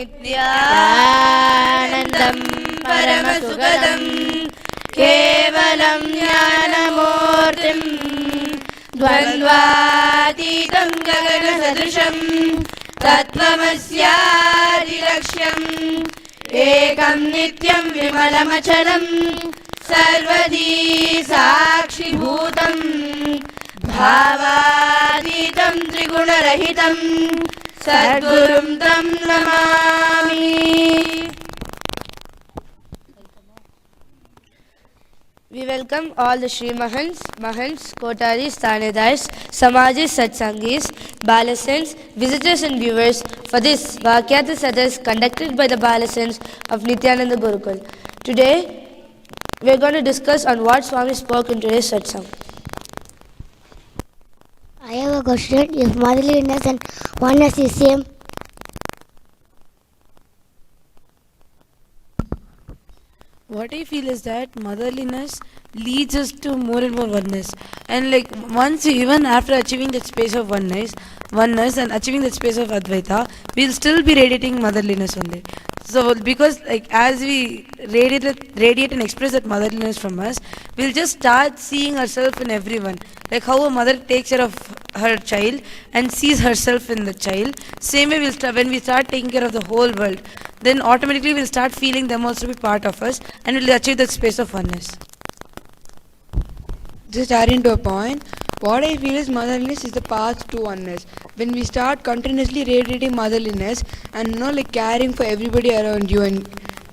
Nithyanandam Paramasukadam Kevalam Jnanamurtim Dvandvatitam Gaganasadrisham Tattvamasyadilaksham Ekam Nityam Vimalamachalam Sarvadi Sakshi Bhutam Bhavaditam Trigunarahitam Sadgurum Tam Namami. We welcome all the Shri Mahants, Kotaris, Tanedars, Samajis, Satsangis, Balasanths, visitors and viewers for this Vaakyartha Sadhas conducted by the Balasanths of Nithyananda Gurukul. Today, we are going to discuss on what Swami spoke in today's satsang. I have a question. If motherliness and oneness is same, what I feel is that motherliness leads us to more and more oneness. And like once, even after achieving that space of oneness and achieving that space of Advaita, we'll still be radiating motherliness only. So because like as we radiate and express that motherliness from us, we'll just start seeing ourselves in everyone. Like how a mother takes care of her child and sees herself in the child, same way when we start taking care of the whole world, then automatically we'll start feeling them also be part of us and we'll achieve that space of oneness. Just adding to a point, what I feel is motherliness is the path to oneness. When we start continuously radiating motherliness and like caring for everybody around you and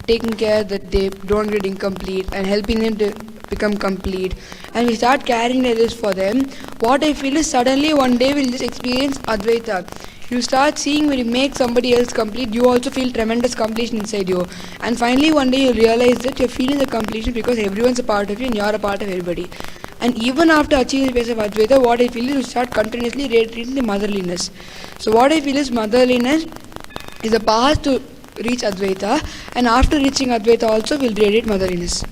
taking care that they don't get incomplete and helping them to become complete, and we start caring like this for them, what I feel is suddenly one day we'll just experience Advaita. You start seeing when you make somebody else complete, you also feel tremendous completion inside you. And finally one day you realize that you're feeling the completion because everyone's a part of you and you're a part of everybody. And even after achieving the space of Advaita, what I feel is you start continuously radiating the motherliness. So what I feel is motherliness is a path to reach Advaita, and after reaching Advaita also we'll radiate motherliness.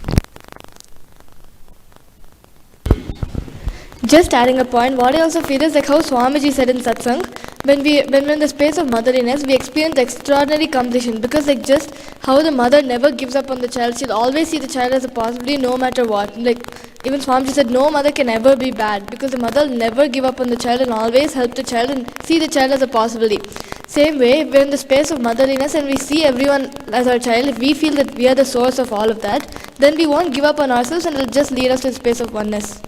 Just adding a point, what I also feel is like how Swamiji said in satsang, when we're in the space of motherliness, we experience extraordinary completion, because like just how the mother never gives up on the child, she'll always see the child as a possibility no matter what. Like even Swamiji said, no mother can ever be bad, because the mother will never give up on the child and always help the child and see the child as a possibility. Same way, we're in the space of motherliness and we see everyone as our child. If we feel that we are the source of all of that, then we won't give up on ourselves and it will just lead us to the space of oneness.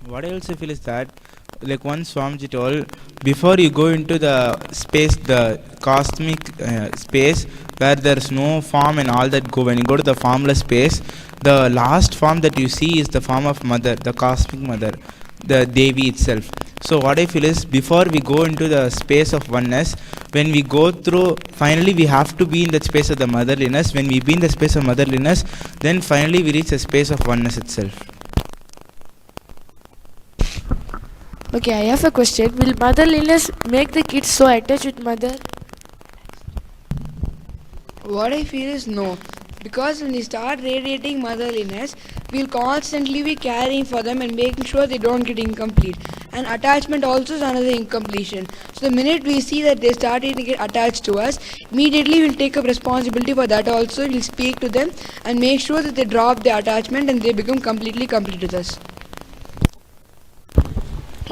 What I also feel is that, like once Swamiji told, before you go into the space, the cosmic space where there's no form and all that, when you go to the formless space, the last form that you see is the form of mother, the cosmic mother, the Devi itself. So what I feel is, before we go into the space of oneness, when we go through, finally we have to be in the space of the motherliness. When we be in the space of motherliness, then finally we reach the space of oneness itself. Okay, I have a question. Will motherliness make the kids so attached with mother? What I feel is no. Because when we start radiating motherliness, we'll constantly be caring for them and making sure they don't get incomplete. And attachment also is another incompletion. So the minute we see that they starting to get attached to us, immediately we'll take up responsibility for that also. We'll speak to them and make sure that they drop their attachment and they become completely complete with us.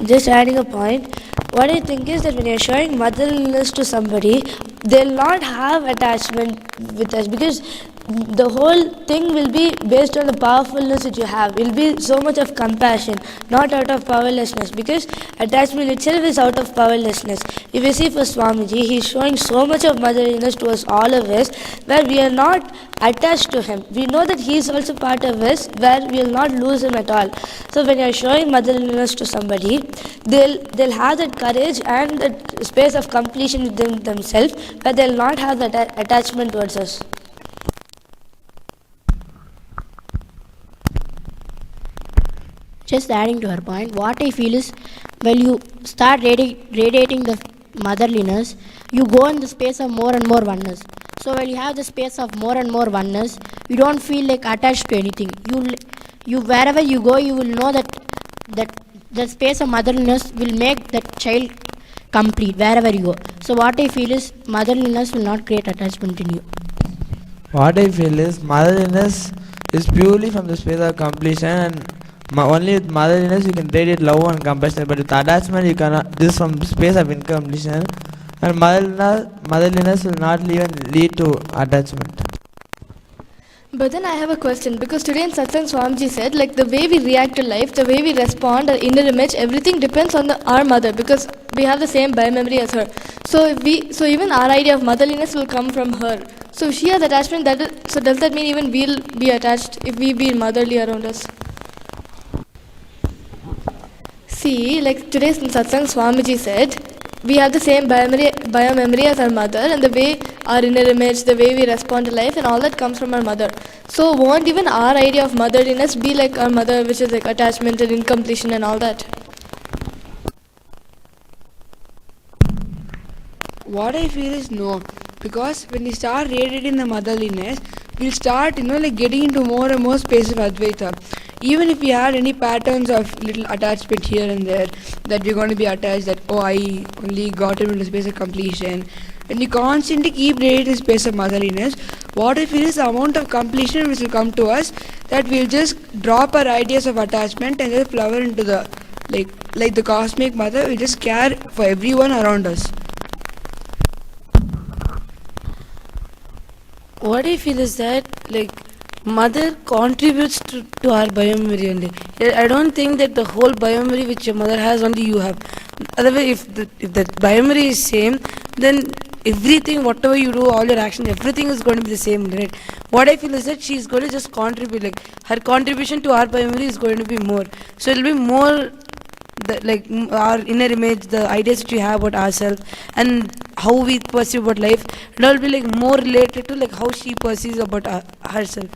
Just adding a point, what I think is that when you're showing motherliness to somebody, they'll not have attachment with us, because the whole thing will be based on the powerfulness that you have. It will be so much of compassion, not out of powerlessness, because attachment itself is out of powerlessness. If you see for Swamiji, he is showing so much of motherliness towards all of us, where we are not attached to him. We know that he is also part of us, where we will not lose him at all. So when you are showing motherliness to somebody, they'll have that courage and that space of completion within themselves, where they'll not have that attachment towards us. just adding to her point, what I feel is when you start radiating the motherliness, you go in the space of more and more oneness. So when you have the space of more and more oneness, you don't feel like attached to anything. You wherever you go, you will know that the space of motherliness will make that child complete wherever you go. So what I feel is motherliness will not create attachment in you. What I feel is motherliness is purely from the space of completion, and only with motherliness you can radiate love and compassion, but with attachment you cannot. This is from space of incompletion, and motherliness will not even lead to attachment. But then I have a question, because today in Satsang Swamiji said, like, the way we react to life, the way we respond, our inner image, everything depends on our mother, because we have the same biomemory as her. So even our idea of motherliness will come from her. So if she has attachment, so does that mean even we'll be attached if we be motherly around us? See, like today's in Satsang Swamiji said, we have the same biomemory as our mother, and the way our inner image, the way we respond to life, and all that comes from our mother. So won't even our idea of motherliness be like our mother, which is like attachment and incompletion and all that? What I feel is no, because when we start radiating the motherliness, we'll start, like getting into more and more space of Advaita. Even if we had any patterns of little attachment here and there, that we're going to be attached, that, oh, I only got into the space of completion. When we constantly keep radiating the space of motherliness, what I feel is the amount of completion which will come to us, that we'll just drop our ideas of attachment and just flower into the, like the cosmic mother, we just care for everyone around us. What I feel is that, like, mother contributes to our biomemory only. I don't think that the whole biomemory which your mother has only you have. Otherwise, if the biomemory is same, then everything, whatever you do, all your actions, everything is going to be the same, right? What I feel is that she is going to just contribute, like her contribution to our biomemory is going to be more. So it will be more like our inner image, the ideas that we have about ourselves, and how we perceive about life, it all will be like more related to like how she perceives about herself.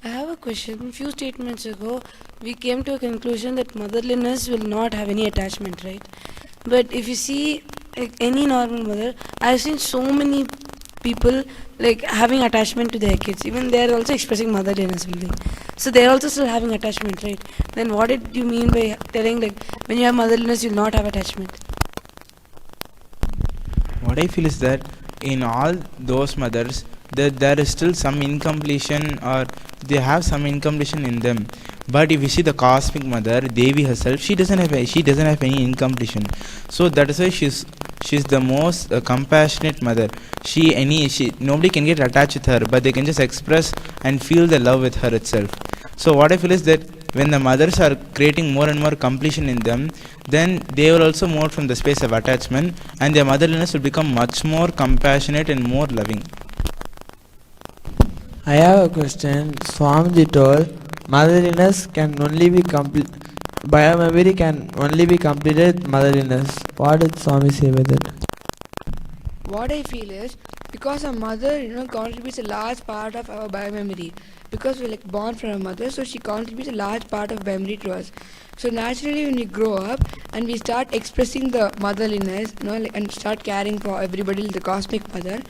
I have a question. A few statements ago, we came to a conclusion that motherliness will not have any attachment, right? But if you see, like any normal mother, I've seen so many people like having attachment to their kids. Even they are also expressing motherliness only. So they are also still having attachment, right? Then what did you mean by telling like when you have motherliness, you'll not have attachment? What I feel is that in all those mothers, there is still some incompletion, or they have some incompletion in them. But if you see the cosmic mother, Devi herself, she doesn't have any incompletion. So that is why she's the most compassionate mother. Nobody can get attached with her, but they can just express and feel the love with her itself. So what I feel is that when the mothers are creating more and more completion in them, then they will also move from the space of attachment, and their motherliness will become much more compassionate and more loving. I have a question. Swamiji told motherliness can only be biomemory can only be completed with motherliness. What did Swami say with it? What I feel is, because our mother, contributes a large part of our biomemory. Because we're like born from our mother, so she contributes a large part of memory to us. So naturally, when we grow up and we start expressing the motherliness, and start caring for everybody, the cosmic mother,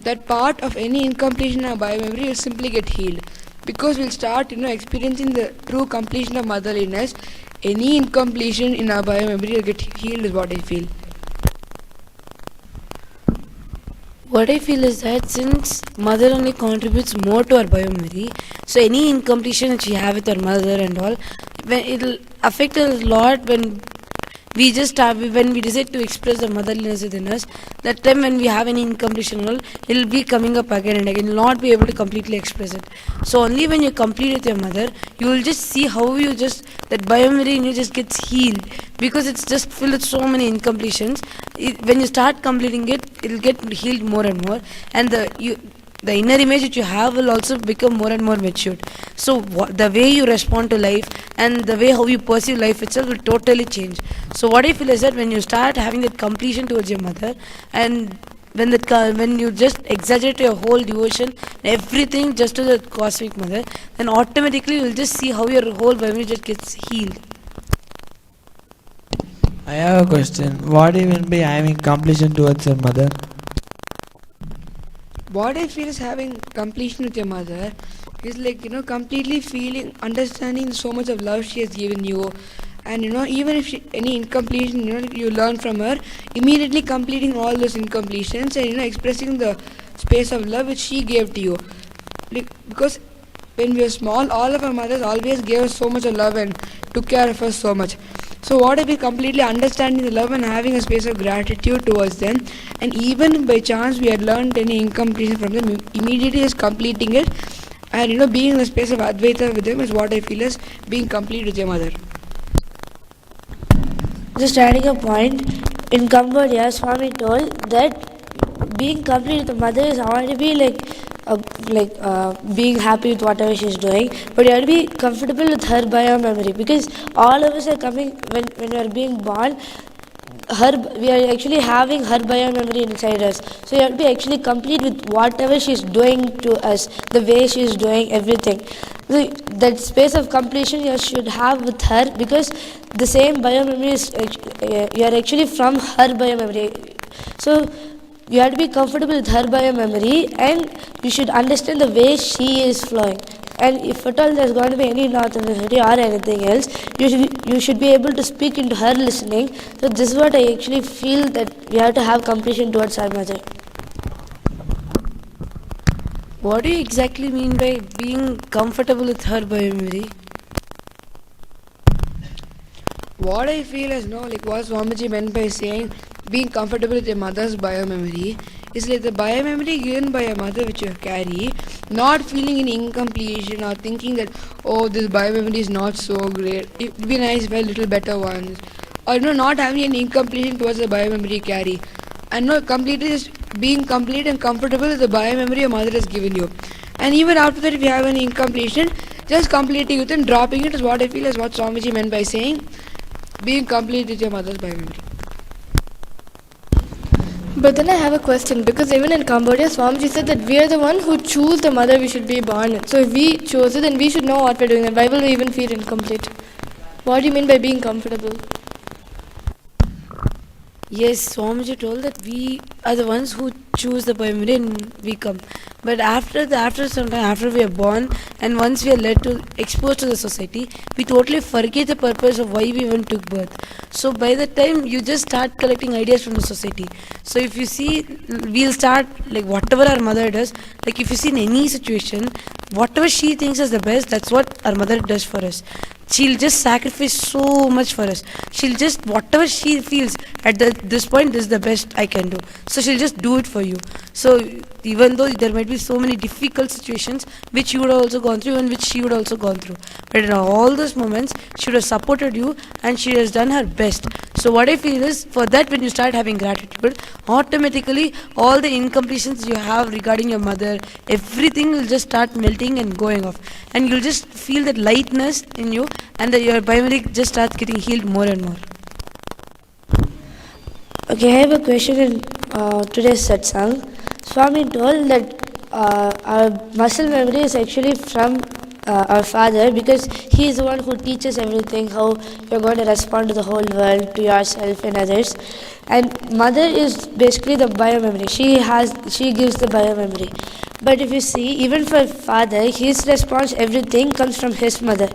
that part of any incompletion of biomemory will simply get healed. Because we'll start, experiencing the true completion of motherliness, any incompletion in our biomemory will get healed, is what I feel. What I feel is that since mother only contributes more to our biomemory, so any incompletion that we have with our mother and all, it will affect us a lot when we decide to express the motherliness within us. That time when we have any incompletion and all, it will be coming up again and again. You will not be able to completely express it. So only when you complete with your mother, you will just see how that biomemory in you just gets healed, because it's just filled with so many incompletions. When you start completing it, it will get healed more and more, and the inner image that you have will also become more and more matured. So the way you respond to life and the way how you perceive life itself will totally change. So what I feel is that when you start having that completion towards your mother, and when you just exaggerate your whole devotion, everything just to the cosmic mother, then automatically you will just see how your whole memory just gets healed. I have a question. What do you mean by having completion towards your mother? What I feel is having completion with your mother is like, completely feeling, understanding so much of love she has given you, And even if any incompletion, you learn from her, immediately completing all those incompletions and expressing the space of love which she gave to you. Because when we were small, all of our mothers always gave us so much of love and took care of us so much. So what if we completely understanding the love and having a space of gratitude towards them, and even by chance we had learned any incompletion from them, immediately just completing it, and being in the space of Advaita with them is what I feel is being complete with your mother. Just adding a point, in Cambodia, Swami told that being complete with the mother is not to be being happy with whatever she's doing, but you have to be comfortable with her bio memory, because all of us are coming when we are being born. We are actually having her bio memory inside us. So you have to be actually complete with whatever she's doing to us, the way she's doing everything. So that space of completion you should have with her, because the same bio memory is you are actually from her bio memory. So you have to be comfortable with her bio memory, and you should understand the way she is flowing. And if at all there's going to be any non-authenticity or anything else, you should be able to speak into her listening. So this is what I actually feel, that we have to have completion towards our mother. What do you exactly mean by being comfortable with her biomemory? What I feel is what Swamiji meant by saying being comfortable with your mother's biomemory is like the biomemory given by your mother which you carry, not feeling any incompletion or thinking that, oh, this biomemory is not so great, it would be nice if I had little better ones, or not having any incompletion towards the biomemory you carry, and completely just being complete and comfortable with the biomemory your mother has given you. And even after that, if you have any incompletion, just completing it and dropping it is what I feel is what Swamiji meant by saying being complete with your mother's biomemory. But then I have a question, because even in Cambodia, Swamiji said that we are the one who choose the mother we should be born in. So if we chose it, then we should know what we're doing, and why will we even feel incomplete? What do you mean by being comfortable? Yes, Swamiji told that we are the ones who choose the biomemory and we come. But after some time, after we are born, and once we are exposed to the society, we totally forget the purpose of why we even took birth. So by the time you just start collecting ideas from the society. So if you see, we'll start whatever our mother does. If you see in any situation, whatever she thinks is the best, that's what our mother does for us. She'll just sacrifice so much for us. She'll just, whatever she feels at this point, this is the best I can do. So she'll just do it for you. So even though there might be so many difficult situations which you would have also gone through and which she would also gone through, but in all those moments she would have supported you and she has done her best. So what I feel is, for that, when you start having gratitude, automatically all the incompletions you have regarding your mother, everything will just start melting and going off, and you'll just feel that lightness in you, and your biomemory just starts getting healed more and more. Okay, I have a question in today's satsang. Swami told that our muscle memory is actually from our father, because he is the one who teaches everything, how you're going to respond to the whole world, to yourself and others. And mother is basically the biomemory. She gives the biomemory. But if you see, even for father, his response, everything comes from his mother,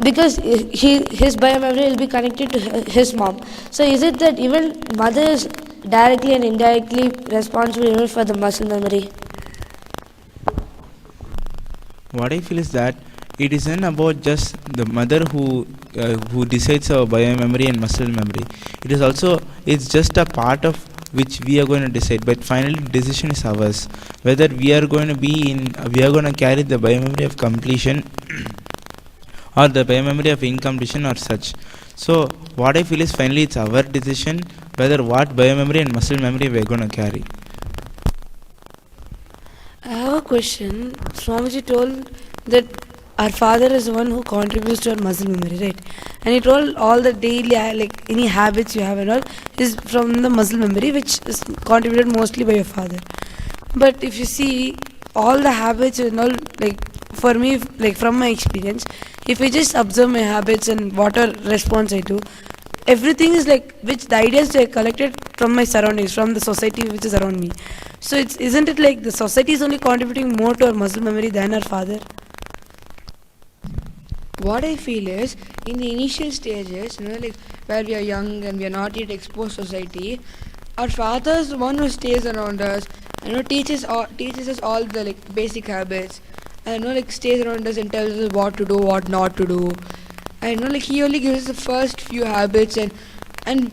because his biomemory will be connected to his mom. So is it that even mother is directly and indirectly responsible even for the muscle memory? What I feel is that it isn't about just the mother who decides our biomemory and muscle memory. It's just a part of which we are going to decide, but finally decision is ours, whether we are going to carry the biomemory of completion or the biomemory of incompletion or such. So what I feel is, finally it's our decision whether what biomemory and muscle memory we are going to carry. I have a question. Swamiji told that our father is the one who contributes to our muscle memory, right? And he told all the daily, any habits you have and all, is from the muscle memory, which is contributed mostly by your father. But if you see, all the habits and all, for me, from my experience, if I just observe my habits and what a response I do, everything is which the ideas I collected from my surroundings, from the society which is around me. So isn't it the society is only contributing more to our muscle memory than our father? What I feel is, in the initial stages, like where we are young and we are not yet exposed to society, our father is the one who stays around us, teaches us all the like basic habits, and like stays around us and tells us what to do, what not to do. And like he only gives us the first few habits, and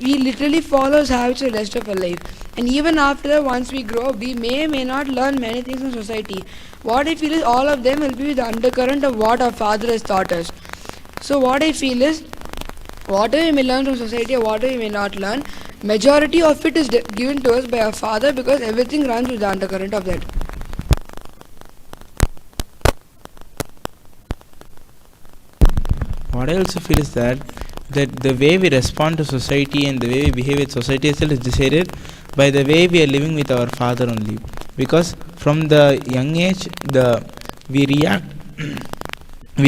we literally follow his habits for the rest of our life. And even after that, once we grow up, we may not learn many things from society. What I feel is all of them will be the undercurrent of what our father has taught us. So what I feel is, whatever we may learn from society or whatever we may not learn, majority of it is given to us by our father, because everything runs with the undercurrent of that. What I also feel is that the way we respond to society and the way we behave with society itself is decided by the way we are living with our father only. Because from the young age, we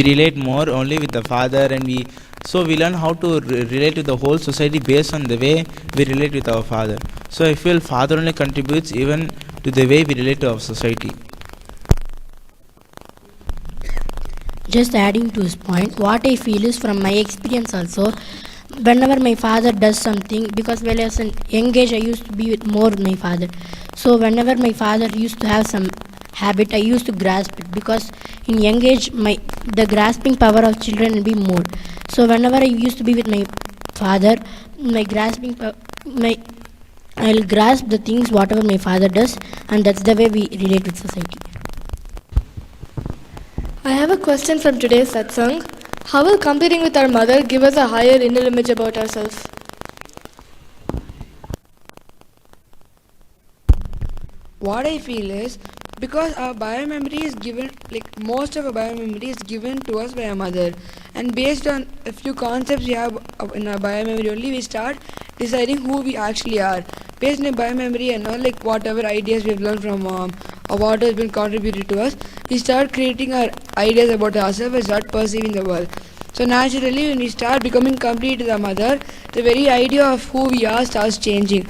relate more only with the father, and we learn how to relate to the whole society based on the way we relate with our father. So I feel father only contributes even to the way we relate to our society. Just adding to his point, what I feel is, from my experience also, whenever my father does something, because when I was in young age I used to be with more my father. So whenever my father used to have some habit, I used to grasp it, because in young age the grasping power of children will be more. So whenever I used to be with my father, I'll grasp the things whatever my father does, and that's the way we relate with society. I have a question from today's satsang. How will competing with our mother give us a higher inner image about ourselves? What I feel is, because our biomemory is given, like most of our biomemory is given to us by our mother, and based on a few concepts we have in our biomemory only, we start deciding who we actually are. Based on our biomemory and not like whatever ideas we have learned from mom or what has been contributed to us, we start creating our ideas about ourselves and start perceiving the world. So naturally, when we start becoming complete with our mother, the very idea of who we are starts changing.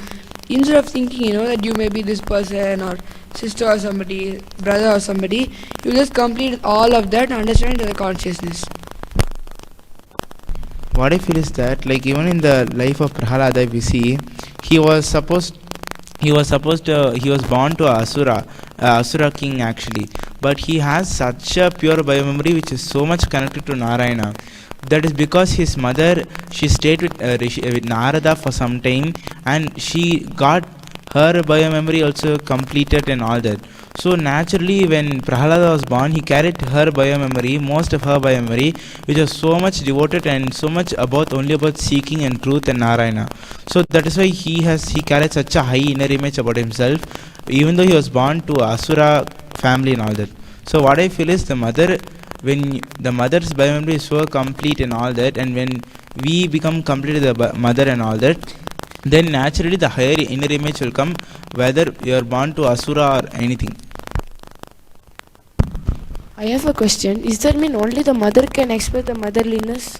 Instead of thinking, that you may be this person or sister or somebody, brother or somebody, you just complete all of that and understand the consciousness. What I feel is that, like even in the life of Prahalada, we see he was born to Asura king actually, but he has such a pure biomemory which is so much connected to Narayana. That is because his mother, she stayed with Narada for some time, and she got her biomemory also completed and all that. So naturally, when Prahalada was born, he carried her biomemory, most of her biomemory, which was so much devoted and so much only about seeking and truth and Narayana. So that is why he carried such a high inner image about himself, even though he was born to Asura family and all that. So what I feel is, when the mother's biomemory is so complete and all that, and when we become complete with the mother and all that, then naturally the higher inner image will come, whether you are born to Asura or anything. I have a question. Does that mean only the mother can express the motherliness?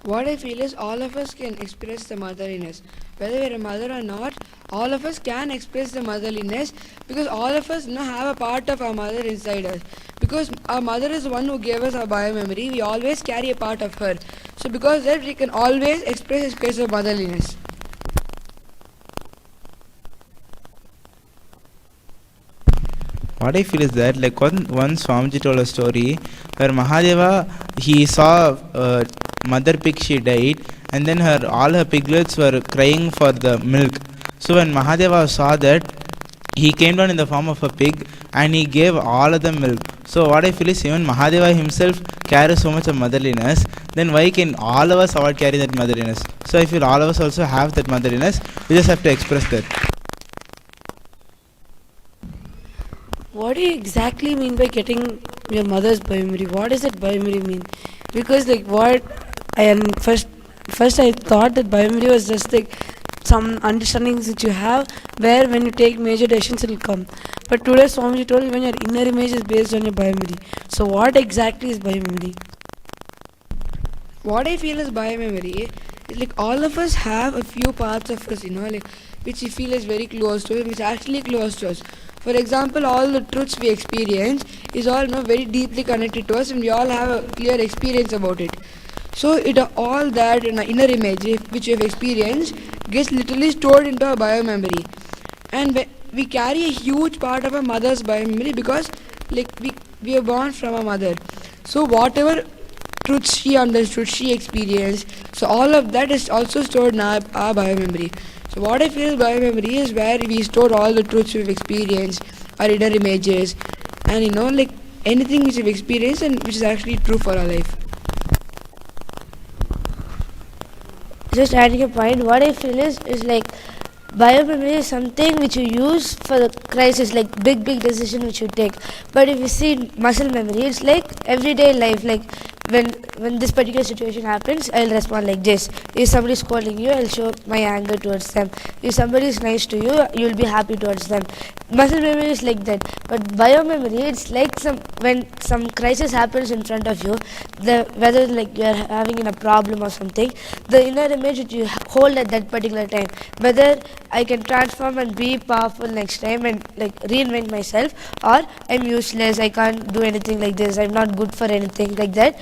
What I feel is, all of us can express the motherliness. Whether we're a mother or not, all of us can express the motherliness, because all of us have a part of our mother inside us. Because our mother is the one who gave us our biomemory, we always carry a part of her. So because that, we can always express a space of motherliness. What I feel is that, like once Swamiji told a story where Mahadeva, he saw mother pig, she died, and then all her piglets were crying for the milk. So when Mahadeva saw that, he came down in the form of a pig and he gave all of them milk. So what I feel is, even Mahadeva himself carries so much of motherliness, then why can all of us all carry that motherliness? So I feel all of us also have that motherliness, we just have to express that. What do you exactly mean by getting your mother's biomemory? What does that biomemory mean? Because first I thought that biomemory was just like some understandings that you have, where when you take major decisions it will come. But today Swamiji told even your inner image is based on your biomemory. So what exactly is biomemory? What I feel is biomemory is, like all of us have a few parts of us, which we feel is very close to us, which is actually close to us. For example, all the truths we experience is all very deeply connected to us, and we all have a clear experience about it. So it all that in an inner image which we have experienced gets literally stored into our biomemory, and we carry a huge part of our mother's biomemory because we are born from our mother. So whatever truths she understood, she experienced, so all of that is also stored in our biomemory. So what I feel biomemory is where we store all the truths we've experienced, our inner images, and anything which we've experienced and which is actually true for our life. Just adding a point, what I feel is like biomemory is something which you use for the crisis, like big decision which you take. But if you see muscle memory, it's like everyday life, like when this particular situation happens, I'll respond like this. If somebody is scolding you, I'll show my anger towards them. If somebody is nice to you, you'll be happy towards them. Muscle memory is like that. But biomemory, it's like when some crisis happens in front of you, whether like you're having a problem or something, the inner image which you hold at that particular time, whether I can transform and be powerful next time and reinvent myself, or I'm useless, I can't do anything like this, I'm not good for anything like that.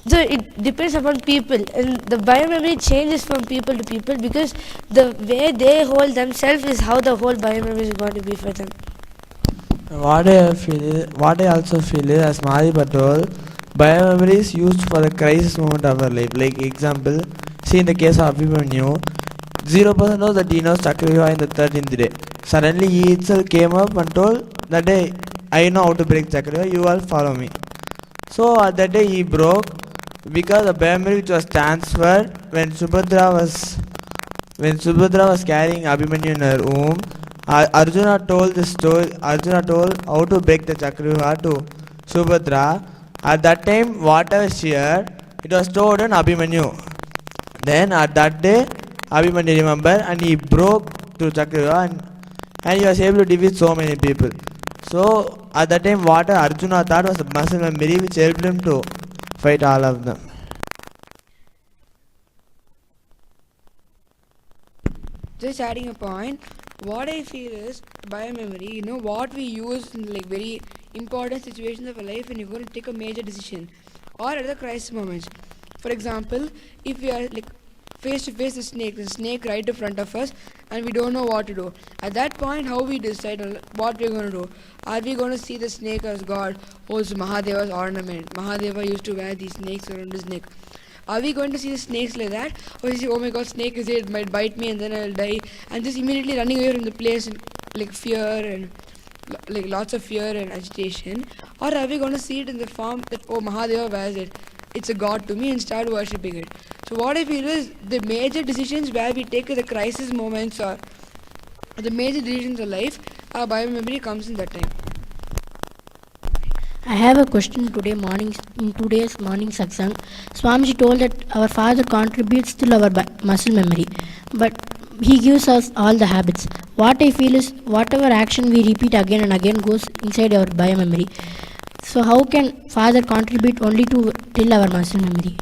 So it depends upon people, and the biomemory changes from people to people because the way they hold themselves is how the whole biomemory is going to be for them. What I also feel is, as Madhipa told, biomemory is used for the crisis moment of our life. Like example, see in the case of Abhimanyu, 0% knows that he knows Chakravyuha in the 13th day. Suddenly he itself came up and told that day, I know how to break Chakravyuha, you all follow me. So at that day he broke because the biomemory which was transferred when Subhadra was carrying Abhimanyu in her womb. Arjuna told this story. Arjuna told how to break the Chakravyuha to Subhadra. At that time, whatever she heard, it was stored in Abhimanyu. Then at that day, Abhimanyu remembered and he broke through Chakravyuha and he was able to defeat so many people. So at that time, what Arjuna thought was a muscle memory which helped him to fight all of them. Just adding a point, what I feel is biomemory, what we use in very important situations of our life when you're going to take a major decision or at the crisis moments. For example, if we are face to face the snake right in front of us and we don't know what to do. At that point, how we decide on what we're going to do? Are we going to see the snake as God? Oh, it's Mahadeva's ornament. Mahadeva used to wear these snakes around his neck. Are we going to see the snakes like that? Or you say, oh my God, snake is here, it might bite me and then I'll die. And just immediately running away from the place in fear and lots of fear and agitation. Or are we going to see it in the form that, oh, Mahadeva wears it, it's a god to me, and start worshipping it? So what I feel is the major decisions where we take the crisis moments or the major decisions of life, our biomemory comes in that time. I have a question in today's morning satsang. Swamiji told that our father contributes to our muscle memory, but he gives us all the habits. What I feel is whatever action we repeat again and again goes inside our biomemory. So how can father contribute only till our muscle memory?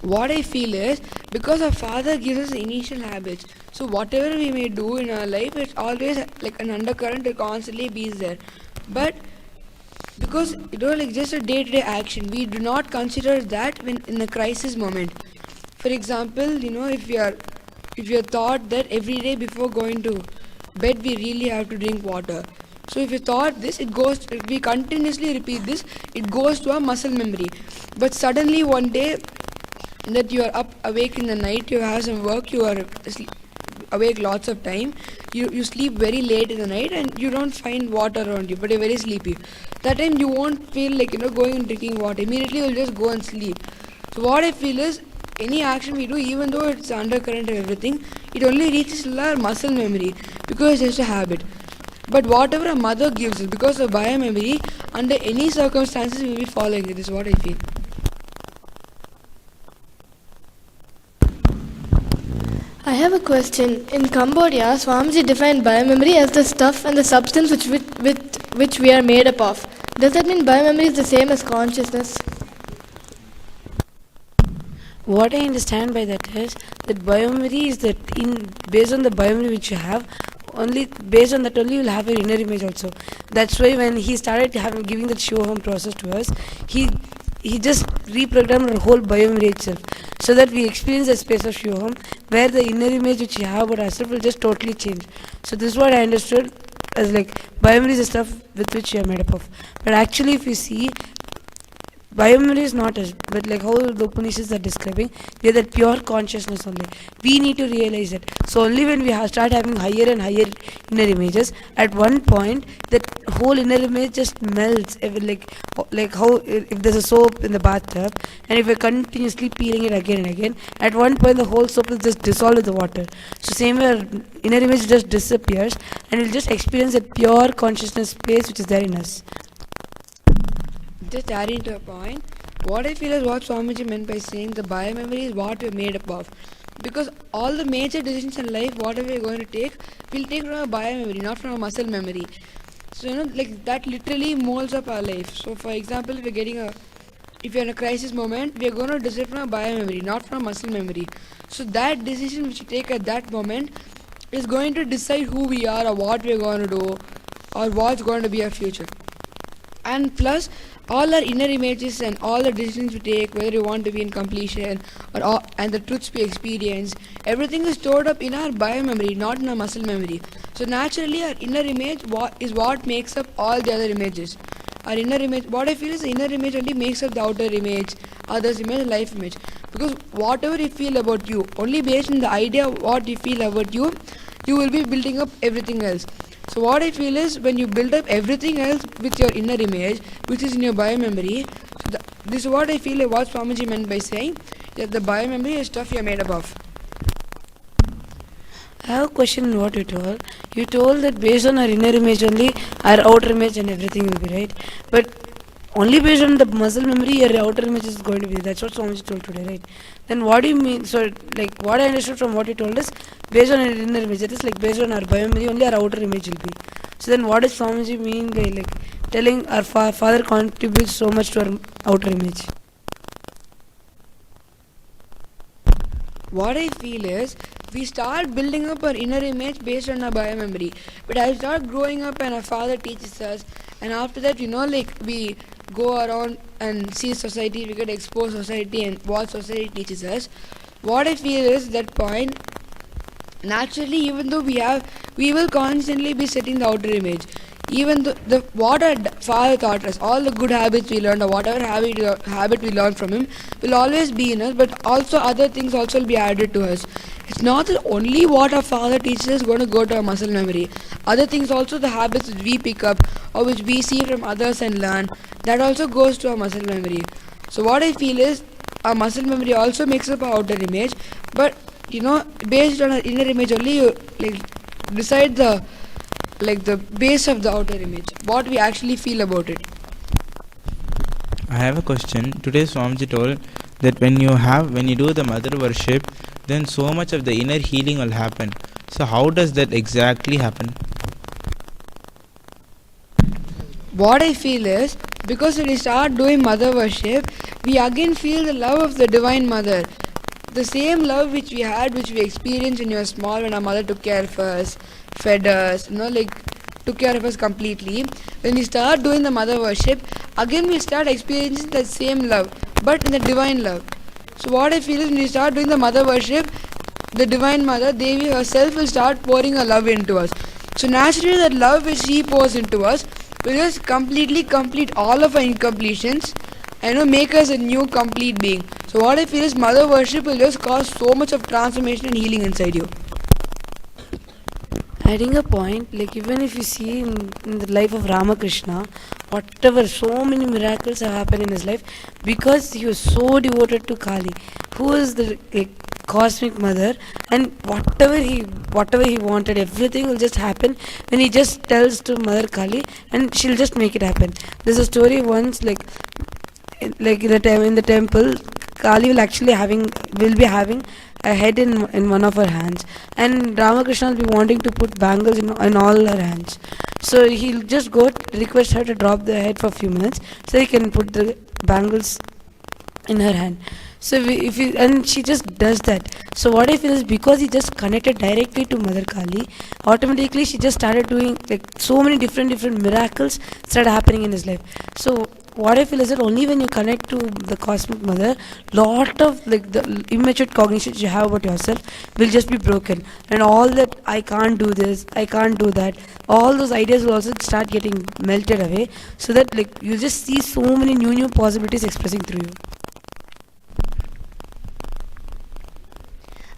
What I feel is because our father gives us the initial habits. So whatever we may do in our life, it's always like an undercurrent that constantly be there. But because just a day-to-day action, we do not consider that when in a crisis moment. For example, if you are taught that every day before going to bed we really have to drink water. So if you thought this, if we continuously repeat this, it goes to our muscle memory. But suddenly one day that you are awake in the night, you have some work, you are awake lots of time, you sleep very late in the night and you don't find water around you, but you're very sleepy. That time you won't feel like going and drinking water. Immediately you'll just go and sleep. So what I feel is any action we do, even though it's undercurrent and everything, it only reaches our muscle memory because it's just a habit. But whatever a mother gives us, because of biomemory, under any circumstances we will be following it. This is what I feel. I have a question. In Cambodia, Swamiji defined biomemory as the stuff and the substance which we are made up of. Does that mean biomemory is the same as consciousness? What I understand by that is that biomemory is that based on the biomemory which you have, only based on that only you'll have an inner image also. That's why when he started giving that show home process to us, he just reprogrammed our whole biomemory itself, so that we experience a space of show home where the inner image which we have about ourselves will just totally change. So this is what I understood as like biomemory is the stuff with which we are made up of. But actually if you see, biomemory is not as, but like how the Upanishads are describing, we are that pure consciousness only. We need to realize it. So only when we start having higher and higher inner images, at one point that whole inner image just melts. Like how if there's a soap in the bathtub, and if we're continuously peeling it again and again, at one point the whole soap will just dissolve in the water. So same way our inner image just disappears, and we'll just experience that pure consciousness space which is there in us. Just adding to a point, what I feel is what Swamiji meant by saying the biomemory is what we're made up of. Because all the major decisions in life, whatever we're going to take, we'll take from our biomemory, not from our muscle memory. So, like that literally molds up our life. So, for example, if you're in a crisis moment, we're going to decide from our biomemory, not from our muscle memory. So, that decision which you take at that moment is going to decide who we are or what we're going to do or what's going to be our future. And plus, all our inner images and all the decisions we take, whether we want to be in completion and the truths we experience, everything is stored up in our biomemory, not in our muscle memory. So naturally, our inner image is what makes up all the other images. Our inner image, what I feel is the inner image only makes up the outer image, others image, life image. Because whatever you feel about you, only based on the idea of what you feel about you, you will be building up everything else. So what I feel is when you build up everything else with your inner image, which is in your biomemory, so this is what I feel like what Swamiji meant by saying that the biomemory is stuff you're made up of. I have a question on what you told. You told that based on our inner image only, our outer image and everything will be right. But only based on the muscle memory, your outer image is going to be. That's what Swamiji told today, right? Then what do you mean? So, like what I understood from what you told is based on our inner image. That is like based on our biomemory, only our outer image will be. So then, what does Swamiji mean by like telling our father contributes so much to our outer image? What I feel is we start building up our inner image based on our biomemory. But as we start growing up and our father teaches us, and after that, like we go around and see society, we get exposed society and what society teaches us. What I feel is that point, naturally, even though we will constantly be setting the outer image. Even though what our father taught us, all the good habits we learned or whatever habit we learned from him will always be in us, but also other things also will be added to us. It's not that only what our father teaches is going to go to our muscle memory. Other things also, the habits which we pick up or which we see from others and learn, that also goes to our muscle memory. So what I feel is our muscle memory also makes up our outer image, but based on our inner image only, you decide the base of the outer image, what we actually feel about it. I have a question. Today Swamiji told that when you do the mother worship, then so much of the inner healing will happen. So how does that exactly happen? What I feel is, because when we start doing mother worship, we again feel the love of the Divine Mother. The same love which we had, which we experienced when we were small, when our mother took care of us, fed us, took care of us completely. When we start doing the mother worship, again we start experiencing that same love, but in the divine love. So what I feel is when we start doing the mother worship, the Divine Mother, Devi herself will start pouring her love into us. So naturally that love which she pours into us will just completely complete all of our incompletions and make us a new complete being. So what I feel is mother worship will just cause so much of transformation and healing inside you. Adding a point, like even if you see in the life of Ramakrishna, whatever, so many miracles have happened in his life because he was so devoted to Kali, who is the cosmic mother, and whatever he wanted, everything will just happen when he just tells to Mother Kali, and she'll just make it happen. There's a story once, like in the temple, Kali will be having a head in one of her hands, and Ramakrishna will be wanting to put bangles in all her hands. So he'll just go request her to drop the head for a few minutes so he can put the bangles in her hand. So and she just does that. So what I feel is because he just connected directly to Mother Kali, automatically she just started doing like so many different miracles started happening in his life. So what I feel is that only when you connect to the cosmic mother, lot of like the immature cognitions you have about yourself will just be broken, and all that I can't do this, I can't do that, all those ideas will also start getting melted away, so that like you just see so many new possibilities expressing through you.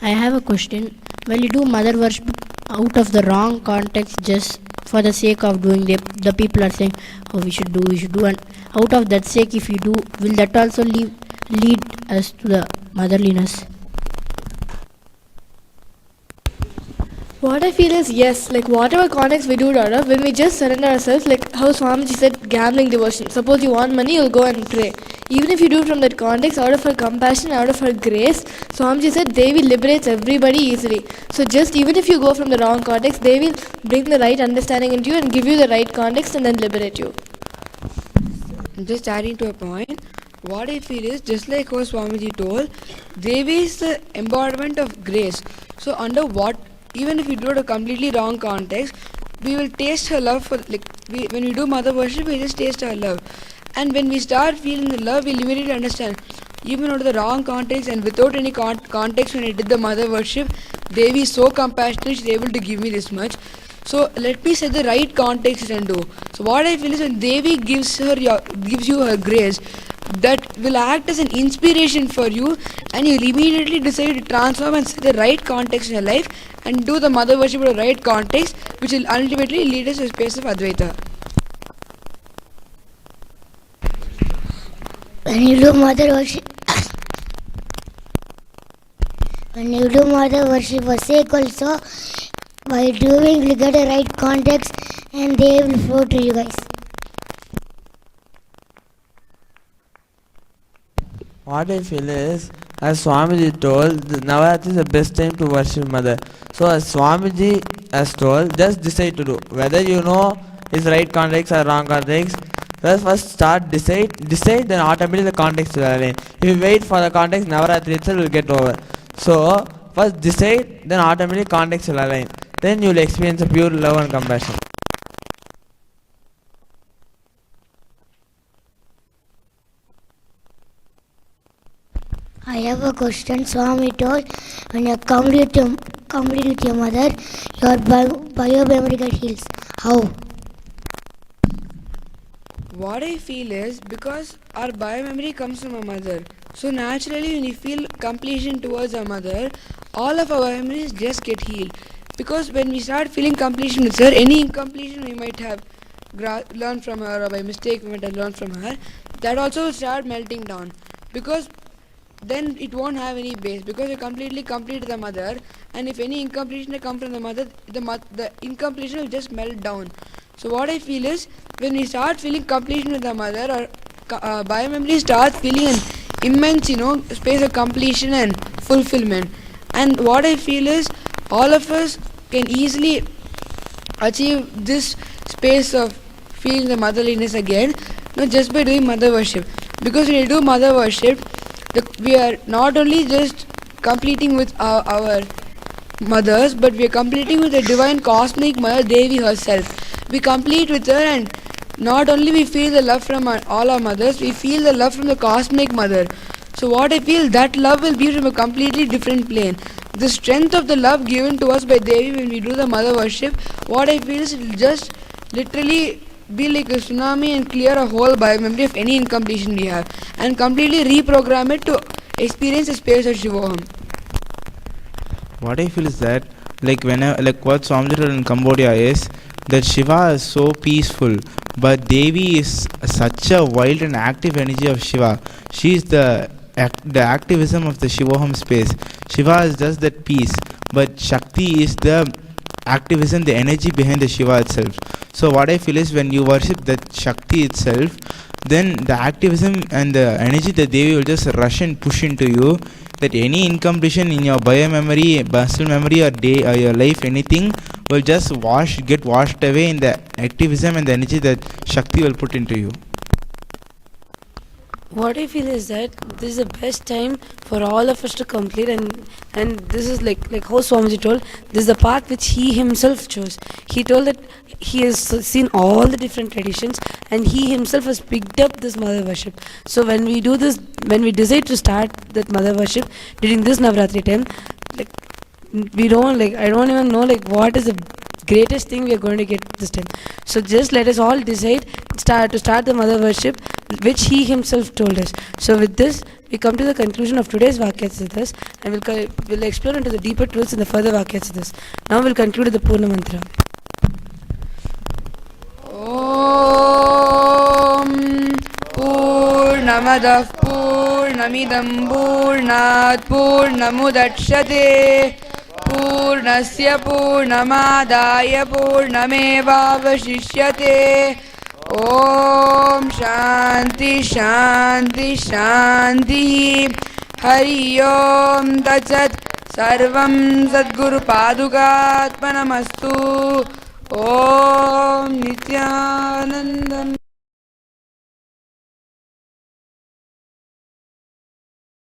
I have a question. When you do mother worship out of the wrong context, just for the sake of doing, the people are saying, oh, we should do, and out of that sake, if you do, will that also lead us to the motherliness? What I feel is yes, like whatever context we do it out of, when we just surrender ourselves, like how Swamiji said, gambling devotion. Suppose you want money, you'll go and pray. Even if you do it from that context, out of her compassion, out of her grace, Swamiji said Devi liberates everybody easily. So just even if you go from the wrong context, they will bring the right understanding into you and give you the right context and then liberate you. Just adding to a point, what I feel is just like how Swamiji told, Devi is the embodiment of grace. So under what, even if we do it a completely wrong context, we will taste her love for when we do mother worship, we just taste her love. And when we start feeling the love, we'll immediately understand. Even out of the wrong context and without any context, when I did the mother worship, Devi is so compassionate, she's able to give me this much. So let me set the right context and do. So what I feel is when Devi gives you her grace, that will act as an inspiration for you, and you'll immediately decide to transform and set the right context in your life and do the mother worship in the right context, which will ultimately lead us to a space of Advaita. When you do mother worship, for sake also, by doing you get a right context and they will flow to you guys. What I feel is, as Swamiji told, Navaratri is the best time to worship Mother. So as Swamiji has told, just decide to do. Whether you know is right context or wrong context, first start, decide, then automatically the context will align. If you wait for the context, Navaratri itself will get over. So first decide, then automatically context will align. Then you will experience a pure love and compassion. I have a question. Swami told, when you complete with your mother, your biomemory heals. How? What I feel is, because our biomemory comes from our mother, so naturally when we feel completion towards our mother, all of our biomemories just get healed. Because when we start feeling completion with her, any incompletion we might have learned from her, or by mistake we might have learned from her, that also will start melting down. Because then it won't have any base, because you completely complete the mother, and if any incompletion that come from the mother, the incompletion will just melt down. So what I feel is, when we start feeling completion with the mother, our biomemory starts feeling an immense, space of completion and fulfillment. And what I feel is, all of us can easily achieve this space of feeling the motherliness again, just by doing mother worship. Because when you do mother worship, we are not only just completing with our mothers, but we are completing with the divine cosmic mother Devi herself. We complete with her, and not only we feel the love from all our mothers, we feel the love from the cosmic mother. So what I feel, that love will be from a completely different plane. The strength of the love given to us by Devi when we do the mother worship, what I feel is, it will just literally be like a tsunami and clear a whole biomemory of any incompletion we have, and completely reprogram it to experience the space of Shivoham. What I feel is that, like what Swamiji told in Cambodia is that Shiva is so peaceful, but Devi is such a wild and active energy of Shiva. She is the activism of the Shivoham space. Shiva is just that peace, but Shakti is the activism, the energy behind the Shiva itself. So what I feel is, when you worship that Shakti itself, then the activism and the energy that Devi will just rush and push into you, that any incompletion in your biomemory, muscle memory, or your life, anything will just get washed away in the activism and the energy that Shakti will put into you. What I feel is that this is the best time for all of us to complete, and this is like how Swamiji told, this is the path which he himself chose. He told that he has seen all the different traditions and he himself has picked up this mother worship. So when we do this, when we decide to start that mother worship during this Navratri time, like we don't I don't even know what is the greatest thing we are going to get this time. So just let us all decide to start the mother worship which he himself told us. So with this we come to the conclusion of today's Vaakyartha Sadhas, and we'll explore into the deeper truths in the further Vaakyartha Sadhas. Now we'll conclude with the Purna Mantra. Om Purnamadah Purnamidam Purnat Purnamudachyate Purnasya Purnamadaya Purnamevavashishyate. Om Shanti Shanti Shanti. Hari Om Tatsat. Sarvam Sadguru Padukatmanamastu. Om Nithyanandam.